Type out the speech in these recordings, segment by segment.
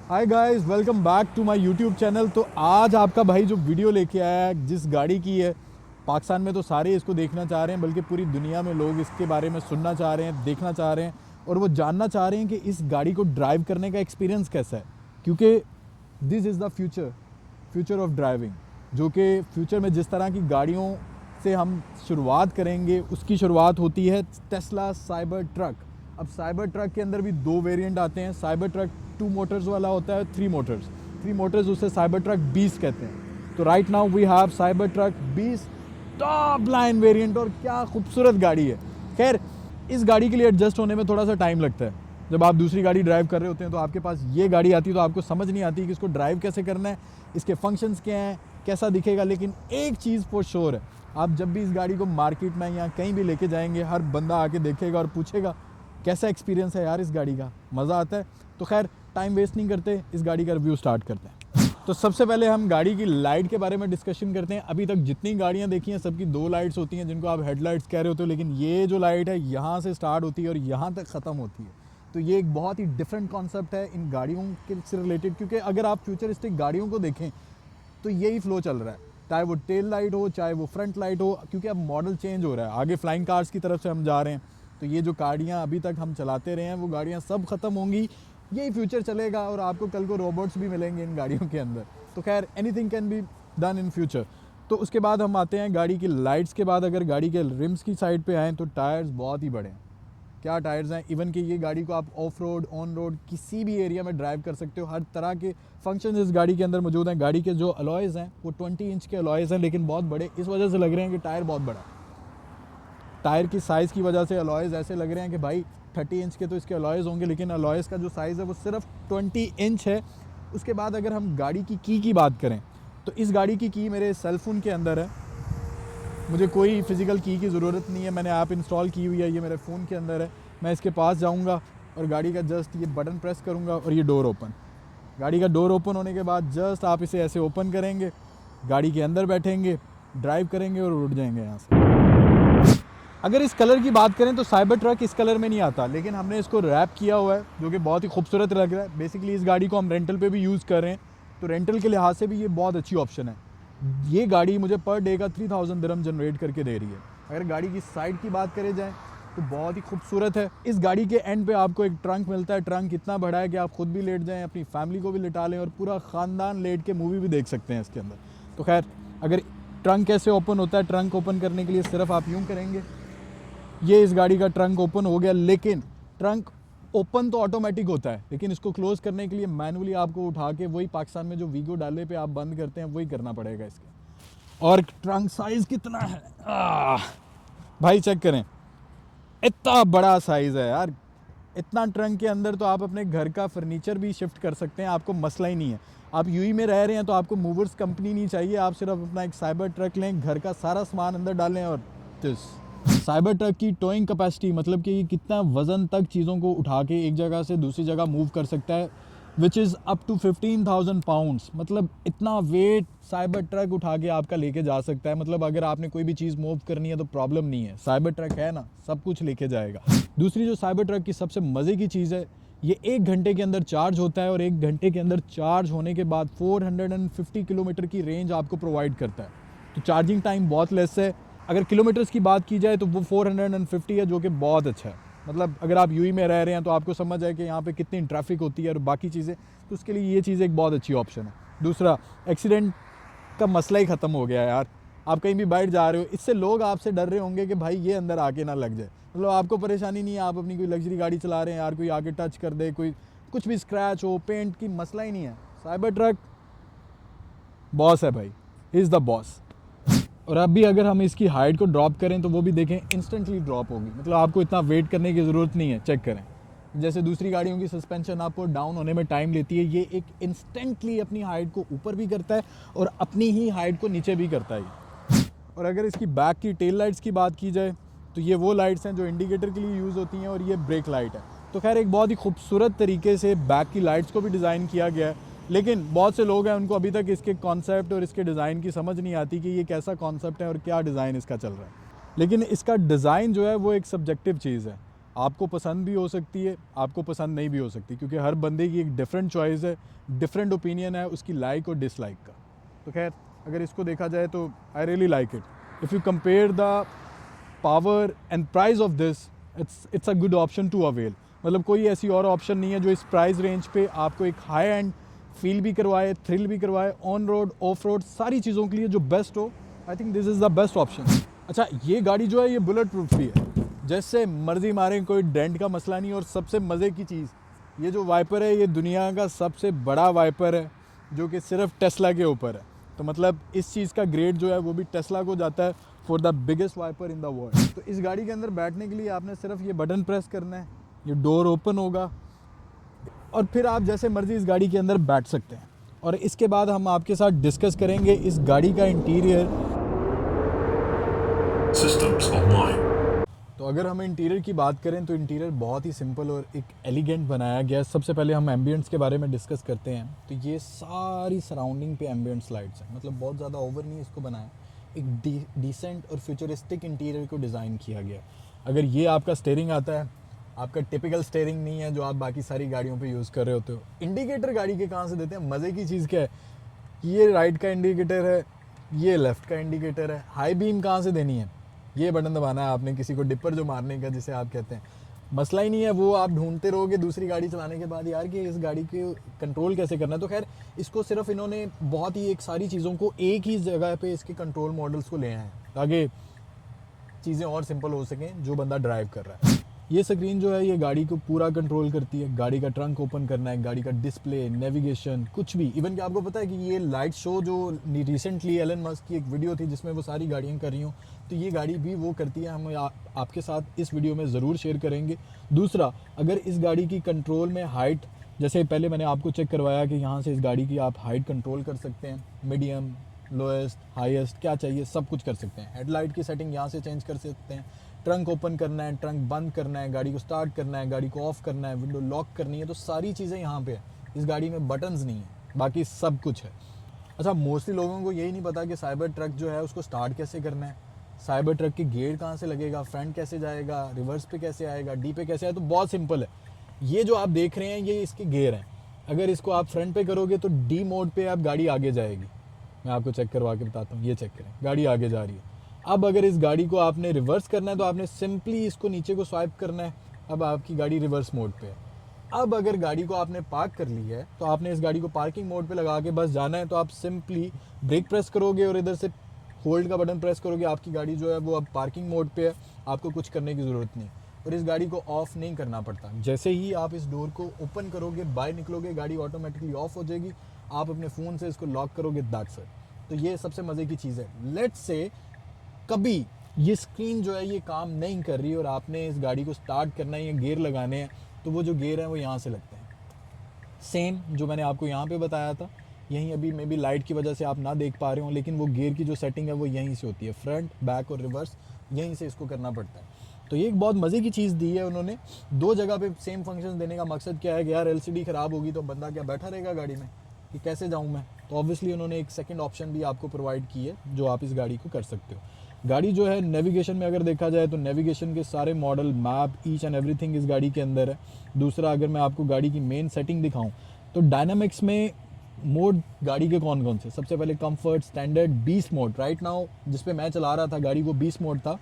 Hi guys, welcome back to my YouTube channel. तो आज आपका भाई जो वीडियो लेके आया है, जिस गाड़ी की है, पाकिस्तान में तो सारे इसको देखना चाह रहे हैं, बल्कि पूरी दुनिया में लोग इसके बारे में सुनना चाह रहे हैं, देखना चाह रहे हैं और वो जानना चाह रहे हैं कि इस गाड़ी को ड्राइव करने का एक्सपीरियंस कैसा है। क्योंकि this is the future of driving, जो कि फ्यूचर में जिस तरह की गाड़ियों से हम शुरुआत करेंगे, उसकी शुरुआत होती है टेस्ला साइबर ट्रक। अब साइबर ट्रक के अंदर भी दो वेरिएंट आते हैं। साइबर ट्रक 2 मोटर्स वाला होता है, 3 मोटर्स उसे साइबर ट्रक 20 कहते हैं। तो right now we have Cybertruck 20 top line variant, और क्या खूबसूरत गाड़ी है। खैर, इस गाड़ी के लिए एडजस्ट होने में थोड़ा सा टाइम लगता है। जब आप दूसरी गाड़ी ड्राइव कर रहे होते हैं तो आपके पास ये गाड़ी आती है तो आपको समझ नहीं आती कि इसको ड्राइव कैसे करना है, इसके फंक्शंस क्या हैं, कैसा दिखेगा। लेकिन एक चीज़ फॉर श्योर है, आप जब भी इस गाड़ी को मार्केट में या कहीं भी लेके जाएंगे, हर बंदा आके देखेगा और पूछेगा कैसा एक्सपीरियंस है यार इस गाड़ी का, मज़ा आता है। तो खैर, टाइम वेस्ट नहीं करते, इस गाड़ी का रिव्यू स्टार्ट करते हैं। तो सबसे पहले हम गाड़ी की लाइट के बारे में डिस्कशन करते हैं। अभी तक जितनी गाड़ियां देखी हैं सबकी 2 लाइट्स होती हैं, जिनको आप हेडलाइट्स कह रहे होते हो, लेकिन ये जो लाइट है यहाँ से स्टार्ट होती है और यहाँ तक ख़त्म होती है। तो ये एक बहुत ही डिफरेंट कॉन्सेप्ट है इन गाड़ियों के से रिलेटेड, क्योंकि अगर आप फ्यूचरिस्टिक गाड़ियों को देखें तो यही फ्लो चल रहा है, चाहे वो टेल लाइट हो, चाहे वो फ्रंट लाइट हो, क्योंकि अब मॉडल चेंज हो रहा है। आगे फ्लाइंग कार्स की तरफ से हम जा रहे हैं। तो ये जो गाड़ियाँ अभी तक हम चलाते रहे हैं, वो गाड़ियाँ सब ख़त्म होंगी, यही फ्यूचर चलेगा और आपको कल को रोबोट्स भी मिलेंगे इन गाड़ियों के अंदर। तो खैर, anything can be done in future. तो उसके बाद हम आते हैं गाड़ी की लाइट्स के बाद। अगर गाड़ी के रिम्स की साइड पे आएँ तो टायर्स बहुत ही बड़े हैं। क्या टायर्स हैं, इवन कि ये गाड़ी को आप ऑफ रोड, ऑन रोड, किसी भी एरिया में ड्राइव कर सकते हो। हर तरह के फंक्शन इस गाड़ी के अंदर मौजूद हैं। गाड़ी के जो अलॉयज़ हैं वो 20 इंच के अलॉयज़ हैं, लेकिन बहुत बड़े इस वजह से लग रहे हैं कि टायर बहुत बड़ा है। टायर की साइज़ की वजह से अलॉयज़ ऐसे लग रहे हैं कि भाई 30 इंच के तो इसके अलॉयज़ होंगे, लेकिन अलॉयज़ का जो साइज़ है वो सिर्फ 20 इंच है। उसके बाद अगर हम गाड़ी की बात करें तो इस गाड़ी की मेरे सेलफोन के अंदर है। मुझे कोई फ़िज़िकल की ज़रूरत नहीं है, मैंने ऐप इंस्टॉल की हुई है, ये मेरे फ़ोन के अंदर है। मैं इसके पास जाऊंगा और गाड़ी का जस्ट ये बटन प्रेस करूंगा और ये डोर ओपन। गाड़ी का डोर ओपन होने के बाद जस्ट आप इसे ऐसे ओपन करेंगे, गाड़ी के अंदर बैठेंगे, ड्राइव करेंगे और उड़ जाएंगे यहाँ से। अगर इस कलर की बात करें तो साइबर ट्रक इस कलर में नहीं आता, लेकिन हमने इसको रैप किया हुआ है, जो कि बहुत ही खूबसूरत लग रहा है। बेसिकली इस गाड़ी को हम रेंटल पे भी यूज़ कर रहे हैं, तो रेंटल के लिहाज से भी ये बहुत अच्छी ऑप्शन है। ये गाड़ी मुझे पर डे का 3000 दिरहम जनरेट करके दे रही है। अगर गाड़ी की साइड की बात करें जाए तो बहुत ही खूबसूरत है। इस गाड़ी के एंड पे आपको एक ट्रंक मिलता है। ट्रंक इतना बड़ा है कि आप खुद भी लेट जाएं, अपनी फैमिली को भी लिटा लें और पूरा ख़ानदान लेट के मूवी भी देख सकते हैं इसके अंदर। तो खैर, अगर ट्रंक कैसे ओपन होता है, ट्रंक ओपन करने के लिए सिर्फ आप यूँ करेंगे, ये इस गाड़ी का ट्रंक ओपन हो गया। लेकिन ट्रंक ओपन तो ऑटोमेटिक होता है, लेकिन इसको क्लोज़ करने के लिए मैनुअली आपको उठा के वही पाकिस्तान में जो वीगो डाले पे आप बंद करते हैं वही करना पड़ेगा इसके। और ट्रंक साइज़ कितना है भाई, चेक करें, इतना बड़ा साइज़ है यार। इतना ट्रंक के अंदर तो आप अपने घर का फर्नीचर भी शिफ्ट कर सकते हैं, आपको मसला ही नहीं है। आप यूई में रह रहे हैं तो आपको मूवर्स कंपनी नहीं चाहिए, आप सिर्फ अपना एक साइबर ट्रक लें, घर का सारा सामान अंदर डालें और साइबर ट्रक की टोइंग कैपेसिटी, मतलब कि ये कितना वज़न तक चीज़ों को उठा के एक जगह से दूसरी जगह मूव कर सकता है, which is up to 15,000 pounds. मतलब इतना वेट साइबर ट्रक उठा के आपका लेके जा सकता है। मतलब अगर आपने कोई भी चीज़ मूव करनी है तो प्रॉब्लम नहीं है, साइबर ट्रक है ना, सब कुछ लेके जाएगा। दूसरी जो साइबर ट्रक की सबसे मज़े की चीज़ है, ये 1 घंटे के अंदर चार्ज होता है और 1 घंटे के अंदर चार्ज होने के बाद 450 किलोमीटर की रेंज आपको प्रोवाइड करता है। तो चार्जिंग टाइम बहुत लेस है। अगर किलोमीटर्स की बात की जाए तो वो 450 है, जो कि बहुत अच्छा है। मतलब अगर आप यूई में रह रहे हैं तो आपको समझ आए कि यहाँ पे कितनी ट्रैफिक होती है और बाकी चीज़ें, तो उसके लिए ये चीज़ एक बहुत अच्छी ऑप्शन है। दूसरा, एक्सीडेंट का मसला ही ख़त्म हो गया है यार। आप कहीं भी बैठ जा रहे हो, इससे लोग आपसे डर रहे होंगे कि भाई ये अंदर आके ना लग जाए। मतलब आपको परेशानी नहीं है, आप अपनी कोई लग्जरी गाड़ी चला रहे हैं यार, कोई आके टच कर दे, कोई कुछ भी स्क्रैच हो, पेंट की मसला ही नहीं है। साइबर ट्रक बॉस है भाई, इज़ द बॉस। और अब भी अगर हम इसकी हाइट को ड्रॉप करें तो वो भी देखें इंस्टेंटली ड्रॉप होगी। मतलब आपको इतना वेट करने की ज़रूरत नहीं है। चेक करें, जैसे दूसरी गाड़ियों की सस्पेंशन आपको डाउन होने में टाइम लेती है, ये एक इंस्टेंटली अपनी हाइट को ऊपर भी करता है और अपनी ही हाइट को नीचे भी करता है। और अगर इसकी बैक की टेल लाइट्स की बात की जाए तो ये वो लाइट्स हैं जो इंडिकेटर के लिए यूज़ होती हैं और ये ब्रेक लाइट है। तो खैर, एक बहुत ही खूबसूरत तरीके से बैक की लाइट्स को भी डिज़ाइन किया गया है। लेकिन बहुत से लोग हैं, उनको अभी तक इसके कॉन्सेप्ट और इसके डिज़ाइन की समझ नहीं आती कि ये कैसा कॉन्सेप्ट है और क्या डिज़ाइन इसका चल रहा है। लेकिन इसका डिज़ाइन जो है वो एक सब्जेक्टिव चीज़ है। आपको पसंद भी हो सकती है, आपको पसंद नहीं भी हो सकती, क्योंकि हर बंदे की एक डिफरेंट चॉइस है, डिफरेंट ओपिनियन है उसकी लाइक और डिसलाइक का। तो खैर अगर इसको देखा जाए तो I really like it. If you compare the power and price of this, it's a good option to avail. मतलब कोई ऐसी और ऑप्शन नहीं है जो इस प्राइस रेंज पे आपको एक हाई एंड फील भी करवाए, थ्रिल भी करवाए, ऑन रोड ऑफ रोड सारी चीज़ों के लिए जो बेस्ट हो। I think this is the best option. अच्छा, ये गाड़ी जो है ये बुलेट प्रूफ भी है, जैसे मर्जी मारें, कोई डेंट का मसला नहीं। और सबसे मज़े की चीज़, ये जो वाइपर है ये दुनिया का सबसे बड़ा वाइपर है जो कि सिर्फ टेस्ला के ऊपर है। तो मतलब इस चीज़ का ग्रेड जो है वो भी टेस्ला को जाता है for the biggest wiper in the world. तो इस गाड़ी के अंदर बैठने के लिए आपने सिर्फ ये बटन प्रेस करना है, ये डोर ओपन होगा और फिर आप जैसे मर्जी इस गाड़ी के अंदर बैठ सकते हैं। और इसके बाद हम आपके साथ डिस्कस करेंगे इस गाड़ी का इंटीरियर। Systems online. तो अगर हम इंटीरियर की बात करें तो इंटीरियर बहुत ही सिंपल और एक एलिगेंट बनाया गया है। सबसे पहले हम एम्बियंट्स के बारे में डिस्कस करते हैं। तो ये सारी सराउंडिंग पे एम्बियंट्स लाइट्स हैं, मतलब बहुत ज़्यादा ओवर नहीं इसको बनाया, एक डिसेंट और फ्यूचरिस्टिक इंटीरियर को डिज़ाइन किया गया। अगर ये आपका स्टीयरिंग आता है, आपका टिपिकल स्टीयरिंग नहीं है जो आप बाकी सारी गाड़ियों पे यूज़ कर रहे होते हो। इंडिकेटर गाड़ी के कहाँ से देते हैं, मज़े की चीज़ क्या है, ये राइट का इंडिकेटर है, ये लेफ़्ट का इंडिकेटर है। हाई बीम कहाँ से देनी है, ये बटन दबाना है आपने, किसी को डिपर जो मारने का जिसे आप कहते हैं। मसला ही नहीं है, वो आप ढूंढते रहोगे दूसरी गाड़ी चलाने के बाद यार कि इस गाड़ी के कंट्रोल कैसे करना है। तो खैर इसको सिर्फ इन्होंने बहुत ही एक सारी चीज़ों को एक ही जगह पे इसके कंट्रोल मॉडल्स को ले आए हैं ताकि चीज़ें और सिंपल हो सकें जो बंदा ड्राइव कर रहा है। ये स्क्रीन जो है ये गाड़ी को पूरा कंट्रोल करती है। गाड़ी का ट्रंक ओपन करना है, गाड़ी का डिस्प्ले, नेविगेशन, कुछ भी। इवन कि आपको पता है कि ये लाइट शो जो रिसेंटली एलन मस्क की एक वीडियो थी जिसमें वो सारी गाड़ियाँ कर रही हूँ, तो ये गाड़ी भी वो करती है। हम आपके साथ इस वीडियो में ज़रूर शेयर करेंगे। दूसरा, अगर इस गाड़ी की कंट्रोल में हाइट, जैसे पहले मैंने आपको चेक करवाया कि यहाँ से इस गाड़ी की आप हाइट कंट्रोल कर सकते हैं, मीडियम, लोएस्ट, हाईएस्ट, क्या चाहिए सब कुछ कर सकते हैं। हेडलाइट की सेटिंग यहाँ से चेंज कर सकते हैं। ट्रंक ओपन करना है, ट्रंक बंद करना है, गाड़ी को स्टार्ट करना है, गाड़ी को ऑफ करना है, विंडो लॉक करनी है, तो सारी चीज़ें यहाँ पे है। इस गाड़ी में बटन्स नहीं है, बाकी सब कुछ है। अच्छा, मोस्टली लोगों को यही नहीं पता कि साइबर ट्रक जो है उसको स्टार्ट कैसे करना है, साइबर ट्रक की गेयर कहाँ से लगेगा, फ्रंट कैसे जाएगा, रिवर्स पे कैसे आएगा, डी पे कैसे आएगा। तो बहुत सिंपल है। ये जो आप देख रहे हैं ये इसके गेयर हैं। अगर इसको आप फ्रंट पे करोगे तो डी मोड पे आप गाड़ी आगे जाएगी। मैं आपको चेक करवा के बताता हूँ, ये चेक करें, गाड़ी आगे जा रही है। अब अगर इस गाड़ी को आपने रिवर्स करना है तो आपने सिंपली इसको नीचे को स्वाइप करना है, अब आपकी गाड़ी रिवर्स मोड पे है। अब अगर गाड़ी को आपने पार्क कर ली है तो आपने इस गाड़ी को पार्किंग मोड पे लगा के बस जाना है। तो आप सिंपली ब्रेक प्रेस करोगे और इधर से होल्ड का बटन प्रेस करोगे, आपकी गाड़ी जो है वो अब पार्किंग मोड पे है, आपको कुछ करने की ज़रूरत नहीं और इस गाड़ी को ऑफ़ नहीं करना पड़ता। जैसे ही आप इस डोर को ओपन करोगे, बाहर निकलोगे, गाड़ी ऑटोमेटिकली ऑफ हो जाएगी। आप अपने फ़ोन से इसको लॉक करोगे, दैट्स इट। तो ये सबसे मज़े की चीज़ है। लेट्स से कभी ये स्क्रीन जो है ये काम नहीं कर रही और आपने इस गाड़ी को स्टार्ट करना है या गियर लगाने हैं, तो वो जो गियर हैं वो यहाँ से लगते हैं, सेम जो मैंने आपको यहाँ पे बताया था। यहीं अभी मे बी लाइट की वजह से आप ना देख पा रहे हो, लेकिन वो गियर की जो सेटिंग है वो यहीं से होती है। फ्रंट, बैक और रिवर्स यहीं से इसको करना पड़ता है। तो ये एक बहुत मज़े की चीज़ दी है उन्होंने, दो जगह पे सेम फंक्शन देने का मकसद क्या है कि यार एलसीडी ख़राब होगी तो बंदा क्या बैठा रहेगा गाड़ी में कि कैसे जाऊँ मैं। तो ऑब्वियसली उन्होंने एक सेकंड ऑप्शन भी आपको प्रोवाइड की है जो आप इस गाड़ी को कर सकते हो। गाड़ी जो है नेविगेशन में अगर देखा जाए तो नेविगेशन के सारे model, map, each and everything इस गाड़ी के अंदर है। दूसरा, अगर मैं आपको गाड़ी की मेन सेटिंग दिखाऊं तो डायनामिक्स में मोड गाड़ी के कौन कौन से, सबसे पहले comfort, standard, beast mode. Right now जिस पे मैं चला रहा था गाड़ी वो बीस्ट मोड था।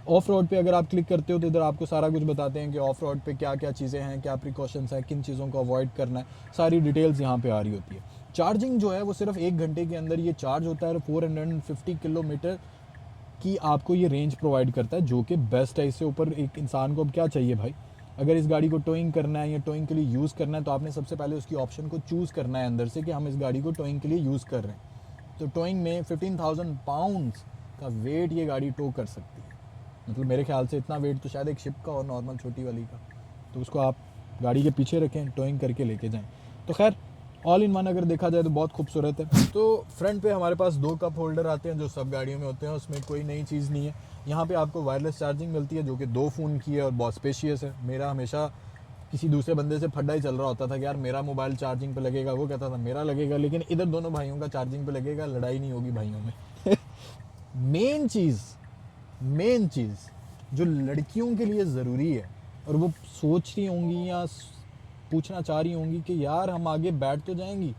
ऑफ रोड पे अगर आप क्लिक करते हो तो इधर आपको सारा कुछ बताते हैं कि ऑफ रोड पे क्या क्या चीज़ें हैं, क्या प्रिकॉशंस हैं, किन चीज़ों को अवॉइड करना है, सारी डिटेल्स यहाँ पे आ रही होती है। चार्जिंग जो है वो सिर्फ 1 घंटे के अंदर ये चार्ज होता है और 450 किलोमीटर की आपको ये रेंज प्रोवाइड करता है, जो कि बेस्ट है। इससे ऊपर एक इंसान को अब क्या चाहिए भाई। अगर इस गाड़ी को टोइंग करना है या टोइंग के लिए यूज़ करना है तो आपने सबसे पहले उसकी ऑप्शन को चूज़ करना है अंदर से कि हम इस गाड़ी को टोइंग के लिए यूज़ कर रहे हैं। तो टोइंग में 15,000 पाउंड्स का वेट ये गाड़ी टो कर सकती है। मतलब मेरे ख्याल से इतना वेट तो शायद एक शिप का और नॉर्मल छोटी वाली का। तो उसको आप गाड़ी के पीछे रखें, टोइंग करके लेके जाएं। तो खैर ऑल इन वन अगर देखा जाए तो बहुत खूबसूरत है। तो फ्रंट पे हमारे पास 2 कप होल्डर आते हैं जो सब गाड़ियों में होते हैं, उसमें कोई नई चीज़ नहीं है। यहाँ पे आपको वायरलेस चार्जिंग मिलती है जो कि 2 फ़ोन की है और बहुत स्पेशियस है। मेरा हमेशा किसी दूसरे बंदे से फड्डा ही चल रहा होता था कि यार मेरा मोबाइल चार्जिंग पे लगेगा, वो कहता था मेरा लगेगा, लेकिन इधर दोनों भाइयों का चार्जिंग पे लगेगा, लड़ाई नहीं होगी भाइयों में। मेन चीज़ जो लड़कियों के लिए ज़रूरी है और वो सोच रही होंगी या पूछना चाह रही होंगी कि यार हम आगे बैठ तो जाएंगी,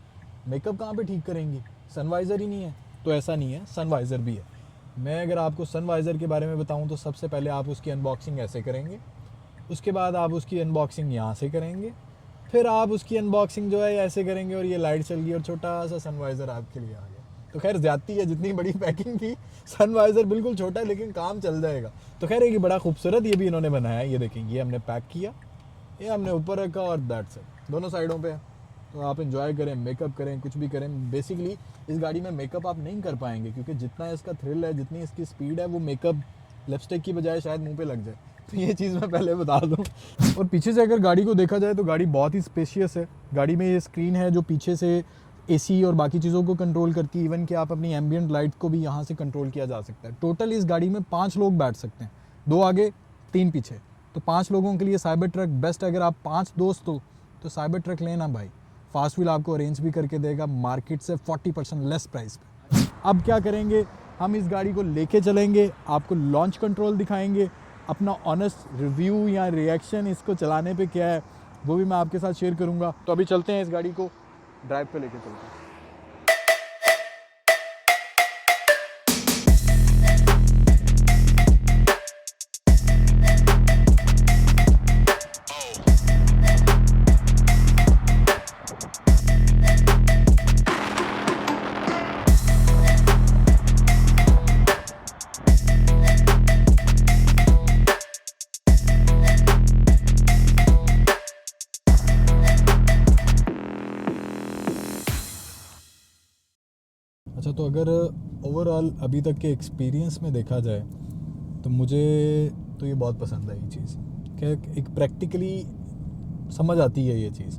मेकअप कहाँ पे ठीक करेंगी, सनवाइज़र ही नहीं है। तो ऐसा नहीं है, सनवाइज़र भी है। मैं अगर आपको सनवाइज़र के बारे में बताऊं तो सबसे पहले आप उसकी अनबॉक्सिंग ऐसे करेंगे, उसके बाद आप उसकी अनबॉक्सिंग यहाँ से करेंगे, फिर आप उसकी अनबॉक्सिंग जो है ऐसे करेंगे और ये लाइट चल गई और छोटा सा सनवाइज़र आपके लिए आ गया। तो खैर ज़्यादती है, जितनी बड़ी पैकिंग की, सनवाइज़र बिल्कुल छोटा है लेकिन काम चल जाएगा। तो खैर ये बड़ा खूबसूरत ये भी इन्होंने बनाया है। ये देखें, ये हमने पैक किया, ये हमने ऊपर रखा और दैट्स इट, दोनों साइडों पे। तो आप एंजॉय करें, मेकअप करें, कुछ भी करें। बेसिकली इस गाड़ी में मेकअप आप नहीं कर पाएंगे क्योंकि जितना इसका थ्रिल है, जितनी इसकी स्पीड है, वो मेकअप लिपस्टिक की बजाय शायद मुंह पे लग जाए। तो ये चीज़ मैं पहले बता दूं। और पीछे से अगर गाड़ी को देखा जाए तो गाड़ी बहुत ही स्पेशियस है। गाड़ी में ये स्क्रीन है जो पीछे से एसी और बाकी चीज़ों को कंट्रोल करती है। इवन कि आप अपनी एम्बियंट लाइट को भी यहाँ से कंट्रोल किया जा सकता है। टोटल इस गाड़ी में 5 लोग बैठ सकते हैं, 2 आगे 3 पीछे। तो 5 लोगों के लिए साइबर ट्रक बेस्ट। अगर आप 5 दोस्त हो तो साइबर ट्रक लेना भाई। फास्ट व्हील आपको अरेंज भी करके देगा मार्केट से 40% लेस प्राइस पे। अब क्या करेंगे, हम इस गाड़ी को लेके चलेंगे, आपको लॉन्च कंट्रोल दिखाएंगे, अपना ऑनेस्ट रिव्यू या रिएक्शन इसको चलाने पे क्या है वो भी मैं आपके साथ शेयर करूंगा। तो अभी चलते हैं, इस गाड़ी को ड्राइव पे लेके चलते हैं। अच्छा, तो अगर ओवरऑल अभी तक के एक्सपीरियंस में देखा जाए तो मुझे तो ये बहुत पसंद आई चीज़ कि एक प्रैक्टिकली समझ आती है ये चीज़।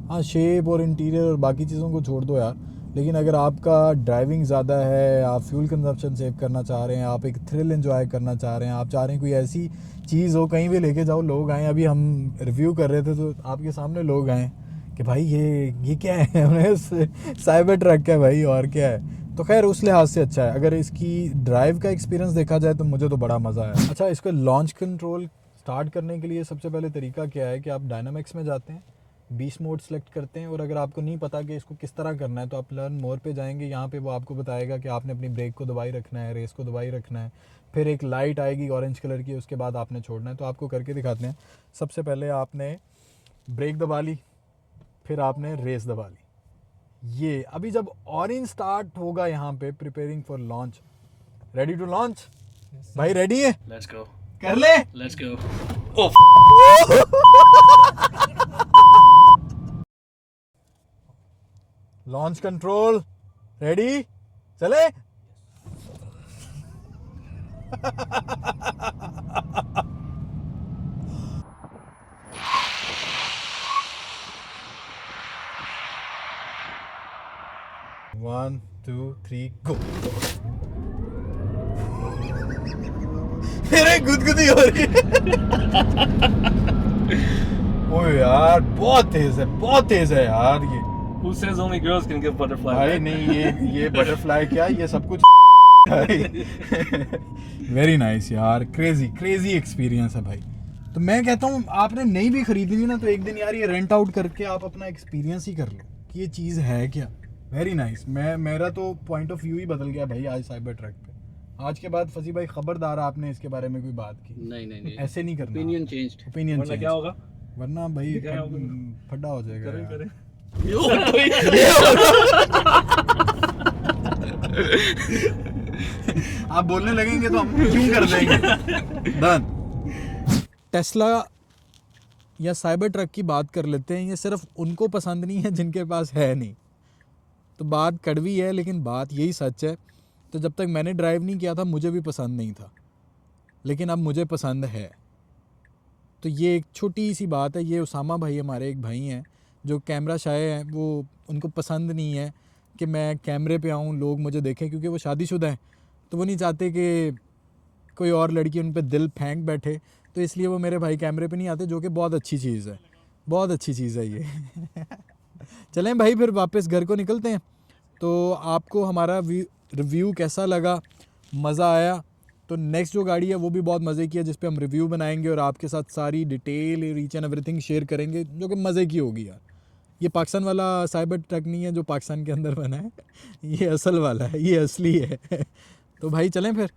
हाँ, शेप और इंटीरियर और बाकी चीज़ों को छोड़ दो यार, लेकिन अगर आपका ड्राइविंग ज़्यादा है, आप फ्यूल कंजप्शन सेव करना चाह रहे हैं, आप एक थ्रिल एंजॉय करना चाह रहे हैं, आप चाह रहे हैं कोई ऐसी चीज़ हो, कहीं भी लेके जाओ, लोग आएँ। अभी हम रिव्यू कर रहे थे तो आपके सामने लोग आएँ कि भाई ये क्या है, उन्हें साइबर ट्रक है भाई, और क्या है। तो खैर उस लिहाज से अच्छा है। अगर इसकी ड्राइव का एक्सपीरियंस देखा जाए तो मुझे तो बड़ा मज़ा आया। अच्छा, इसका लॉन्च कंट्रोल स्टार्ट करने के लिए सबसे पहले तरीका क्या है कि आप डायनामिक्स में जाते हैं, 20 मोड सेलेक्ट करते हैं, और अगर आपको नहीं पता कि इसको किस तरह करना है तो आप लर्न मोर पे जाएंगे। यहाँ पे वो आपको बताएगा कि आपने अपनी ब्रेक को दबाई रखना है, रेस को दबाई रखना है, फिर एक लाइट आएगी ऑरेंज कलर की, उसके बाद आपने छोड़ना है। तो आपको करके दिखाते हैं। सबसे पहले आपने ब्रेक दबा ली, फिर आपने रेस दबा ली। ये अभी जब ऑरेंज स्टार्ट होगा यहाँ पे, preparing for launch, ready to launch भाई, रेडी है? Let's go. कर ले। Let's go. Launch control ready, चले। One two three go. मेरे गुदगुदी हो रही है। ओ यार, बहुत तेज है, बहुत तेज है यार ये। Who says only girls can give butterfly? भाई right? नहीं, ये बटरफ्लाई क्या, ये सब कुछ। वेरी नाइस यार, क्रेजी क्रेजी एक्सपीरियंस है भाई। तो मैं कहता हूँ आपने नहीं भी खरीदनी ना तो एक दिन यार ये रेंट आउट करके आप अपना एक्सपीरियंस ही कर लो कि ये चीज़ है क्या। Very nice. मेरा तो पॉइंट ऑफ व्यू ही बदल गया भाई आज साइबर ट्रक पे। आज के बाद फसी भाई खबरदार आपने इसके बारे में कोई बात की, नहीं ऐसे नहीं करना। Opinion changed. ओपिनियन वरना क्या होगा? वरना भाई क्या होगा? फड्डा हो जाएगा करें यार। करें। आप बोलने लगेंगे तो हम क्यों कर देंगे। डन। टेस्ला या साइबर ट्रक की बात कर लेते हैं। ये सिर्फ उनको पसंद नहीं है जिनके पास है नहीं। तो बात कड़वी है लेकिन बात यही सच है। तो जब तक मैंने ड्राइव नहीं किया था मुझे भी पसंद नहीं था, लेकिन अब मुझे पसंद है। तो ये एक छोटी सी बात है। ये उसामा भाई हमारे एक भाई हैं जो कैमरा शाय हैं, वो उनको पसंद नहीं है कि मैं कैमरे पे आऊँ, लोग मुझे देखें, क्योंकि वो शादीशुदा हैं। तो वो नहीं चाहते कि कोई और लड़की उन पे दिल फेंक बैठे, तो इसलिए वो मेरे भाई कैमरे पे नहीं आते, जो कि बहुत अच्छी चीज़ है, बहुत अच्छी चीज़ है ये। चलें भाई फिर वापस घर को निकलते हैं। तो आपको हमारा रिव्यू कैसा लगा, मज़ा आया तो नेक्स्ट जो गाड़ी है वो भी बहुत मज़े की है, जिस पे हम रिव्यू बनाएंगे और आपके साथ सारी detail each and everything share करेंगे, जो कि मज़े की होगी यार। ये पाकिस्तान वाला साइबर ट्रक नहीं है जो पाकिस्तान के अंदर बना है, ये असल वाला है, ये असली है। तो भाई चलें फिर।